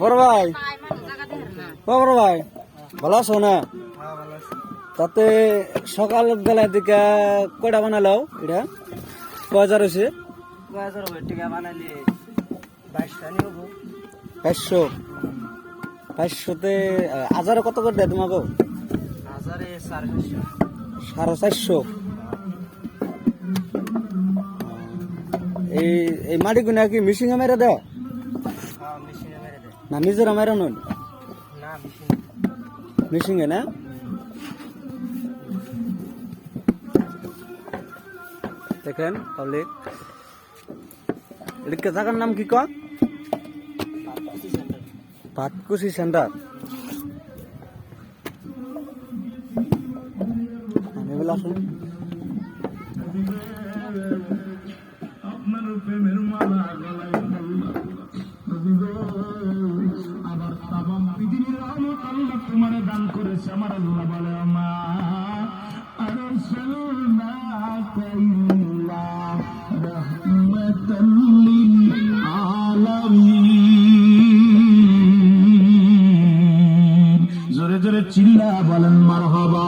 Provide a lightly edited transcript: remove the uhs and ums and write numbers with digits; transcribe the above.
বড় ভাই, ও বড় ভাই, ভালো আছো না? তাতে সকাল বেলার দিকে কয়টা বানালো এটা? কয় হাজার হয়েছে? 500। 500তে হাজারে কত করে দেয় তোমাকে? 450। এই মাটি গুনা কি মিশিং মেরে দেয় না নিজেরা মেরে নন? মিশিং এ না? দেখেন পাবলিক, এদিকে জায়গার নাম কি কয়? পাটকুশি সেন্টার। আসুন। আপনার প্রেমের মালা গলায় আবার তামাম পৃথিবীর রহমত আল্লাহ তোমার দান করেছে। আমার আল্লাহ বলে মা আরসালনাকা রাহমাতাল লিল আলামিন। জোরে জোরে চিল্লা বলেন মারহাবা।